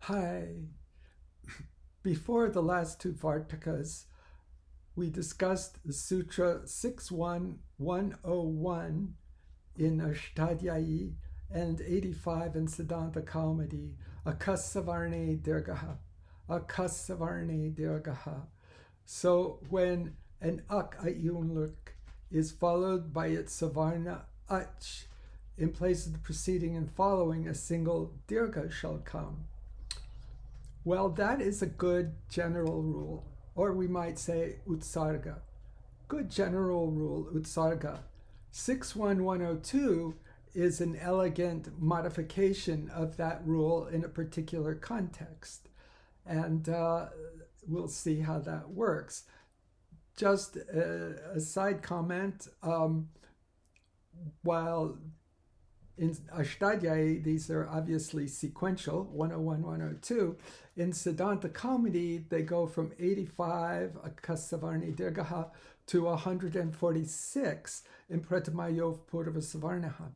Hi. Before the last two Vartakas, we discussed the Sutra 61101 in Ashtadhyayi and 85 in Siddhanta Kaumadi, Akasavarne Dirgaha, Akasavarne Dirgaha. So when an ak ayunluk is followed by its savarna ach, in place of the preceding and following, a single dirga shall come. Well, that is a good general rule, or we might say utsarga. Good general rule, utsarga. 61102 is an elegant modification of that rule in a particular context. And we'll see how that works. Just a side comment, while in Ashtadhyayi, these are obviously sequential, 101, 102. In Siddhanta Kaumadi, they go from 85, Akasavarni Dirgaha, to 146 in Pratamayo Purva Savarnaha,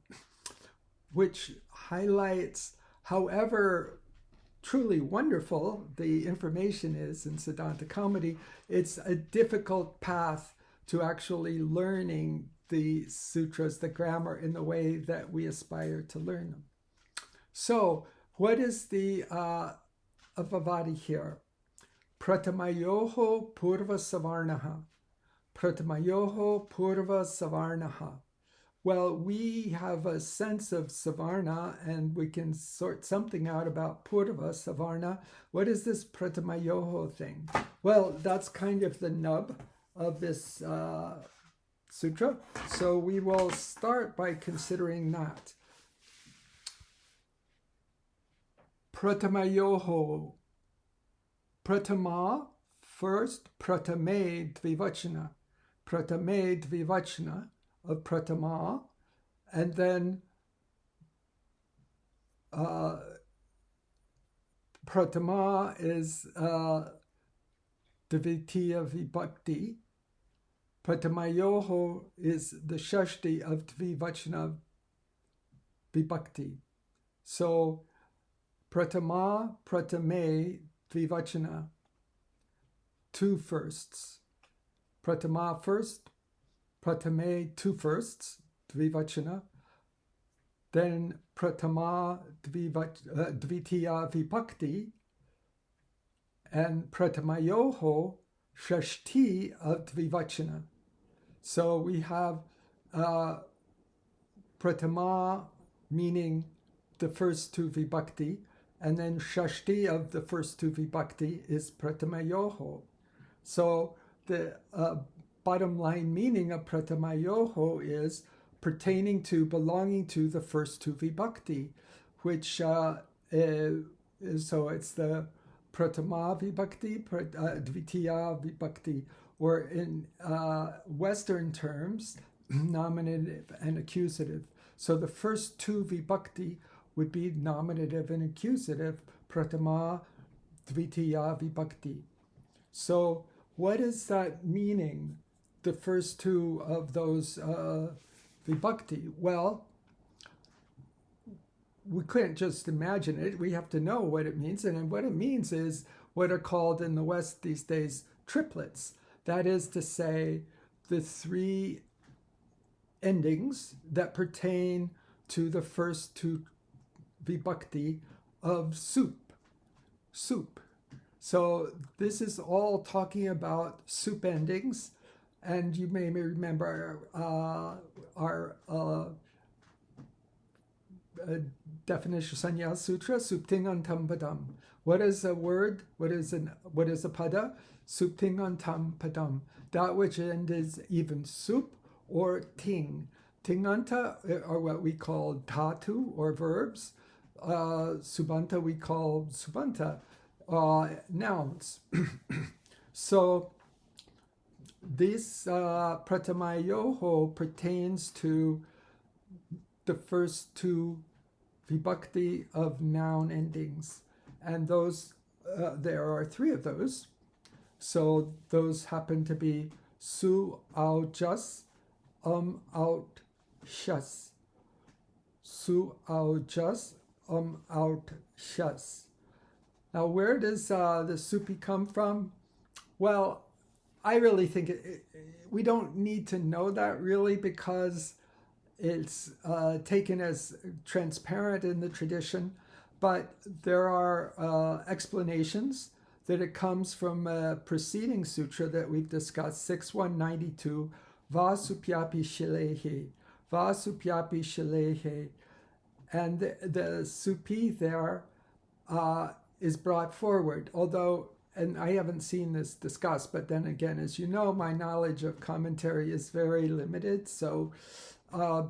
which highlights, however truly wonderful the information is in Siddhanta Kaumadi, it's a difficult path to actually learning the sutras, the grammar, in the way that we aspire to learn them. So, what is the avavadi here? Pratamayoho purva savarnaha. Pratamayoho purva savarnaha. Well, we have a sense of savarna, and we can sort something out about purva savarna. What is this pratamayoho thing? Well, that's kind of the nub of this sutra. So we will start by considering that. Pratamayoho. Pratama, first, pratame dvivachana. Pratame dvivachana of pratama, and then pratama is dvitiya vibhakti. Pratamayoho is the shashti of dvivachana vibhakti. So pratama, pratame, dvivachana, two firsts. Pratama first, pratame two firsts, dvivachana. Then pratama dvitiya vibhakti, and pratamayoho shashti of dvivachana. So we have pratama meaning the first two vibhakti, and then shashti of the first two vibhakti is pratamayoho. So the bottom line meaning of pratamayoho is pertaining to, belonging to the first two vibhakti, which so it's the pratama vibhakti, dvitiya vibhakti, or in Western terms, nominative and accusative. So the first two vibhakti would be nominative and accusative, pratama, dvitiya vibhakti. So what is that meaning, the first two of those vibhakti? Well, we couldn't just imagine it. We have to know what it means. And what it means is what are called in the West these days triplets. That is to say, the three endings that pertain to the first two vibhakti of soup. So this is all talking about soup endings. And you may remember our definition Sanya Sutra, Suptingantam Padam. What is a word? What is a pada? Suptingantam Padam. That which end is even soup or ting. Tinganta are what we call dhatu or verbs. Subanta we call subanta, nouns. So this pratamayoho pertains to the first two vibhakti of noun endings. And those, there are three of those. So those happen to be su, au, jas, out, shas. Su, au, jas, out, shas. Now, where does the supi come from? Well, I really think we don't need to know that really, because it's taken as transparent in the tradition, but there are explanations that it comes from a preceding sutra that we've discussed, 6192, va-supyapi shilehe, va-supyapi shilehe. And the supi there is brought forward, although, and I haven't seen this discussed, but then again, as you know, my knowledge of commentary is very limited. So, I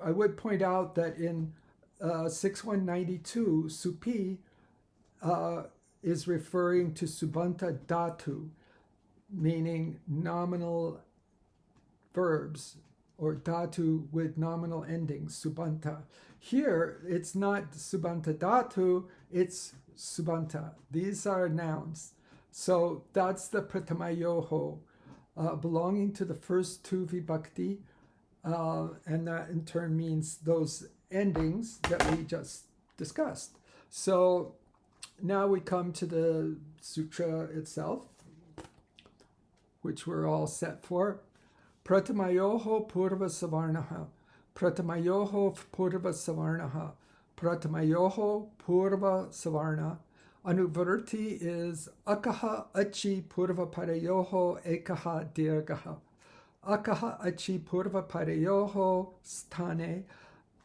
would point out that in 6192, supi is referring to subanta dhatu, meaning nominal verbs, or dhatu with nominal endings, subanta. Here, it's not subanta dhatu, it's subanta. These are nouns. So that's the pratamayoho, belonging to the first two vibhakti, and that in turn means those endings that we just discussed. So now we come to the sutra itself, which we're all set for. Pratamayoho purva savarnaha. Pratamayoho purva savarnaha. Pratamayoho purva savarna. Anuvarti is akaha achi purva parayoho ekaha dirgaha. Akaha achi purva parayoho sthane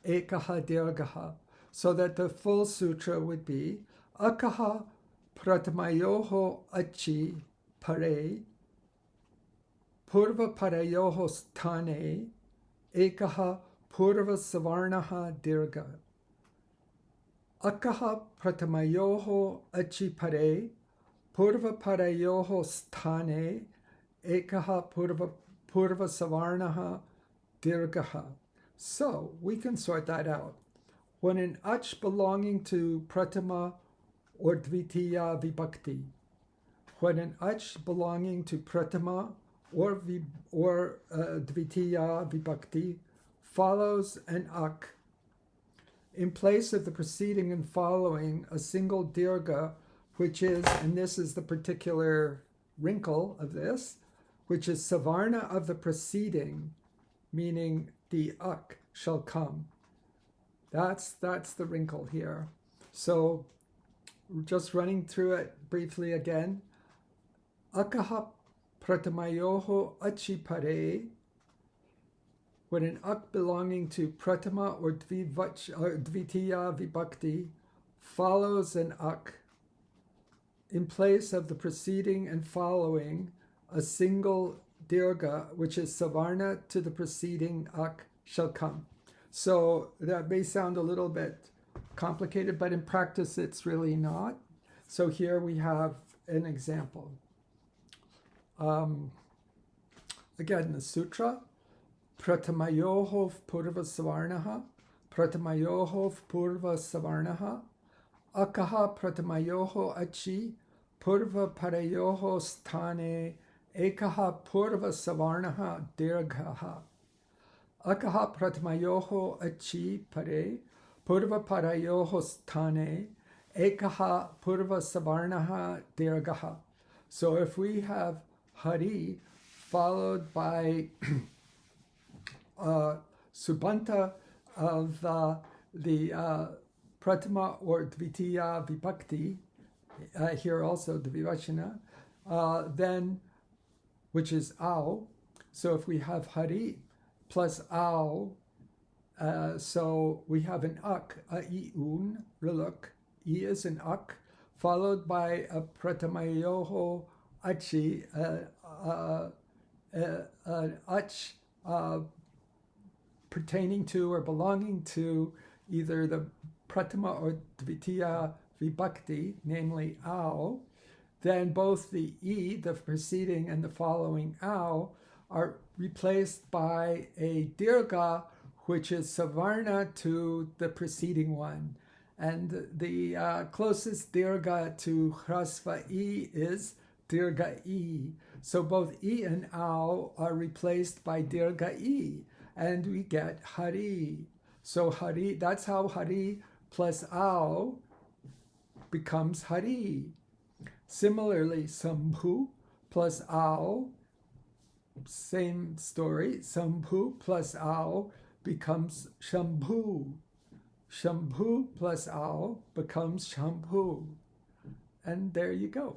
ekaha dirgaha. So that the full sutra would be akaha pratamayoho achi pare purva parayoho sthane ekaha purva savarnaha dirga. Akaha pratamayoho achi pare purva parayoho sthane ekaha purva savarnaha dirgaha. So we can sort that out. When an ach belonging to pratama or dvitiya vibhakti, when an ach belonging to pratama or dvitiya vibhakti follows an ak, in place of the preceding and following a single dirgha, which is, and this is the particular wrinkle of this, which is savarna of the preceding, meaning the ak shall come. That's the wrinkle here. So just running through it briefly again. Akaha pratamayoho achi pare. When an ak belonging to pratama or dvitiya vibhakti follows an ak, in place of the preceding and following a single dirgha, which is savarna to the preceding ak, shall come. So that may sound a little bit complicated, but in practice it's really not. So here we have an example. Again, the sutra. Pratamayoho purva savarnaha. Pratamayoho purva savarnaha. Akaha pratamayoho achi. Purva parayoho sthane. Ekaha purva savarnaha dirghaha. Akaha pratamayoho achi pare. Purva parayoho sthane. Ekaha purva savarnaha dirghaha. So if we have hari followed by subanta of the pratama or dvitiya vibhakti, here also the vivachana, then, which is au. So if we have hari plus au, so we have an ak, a iun, reluk, I is an ak, followed by a pratamayoho achi, an ach pertaining to or belonging to either the pratama or dvitiya vibhakti, namely au, then both the I, the preceding, and the following au are replaced by a dirgha, which is savarna to the preceding one. And the closest dirgha to hrasva I is dirgha I. So both I and au are replaced by dirgha I, and we get hari. So hari, that's how hari plus au becomes Hari. Similarly, Sambhu plus Ao, same story, Sambhu plus Ao becomes Shambhu. Shambhu plus Ao becomes Shambhu. And there you go.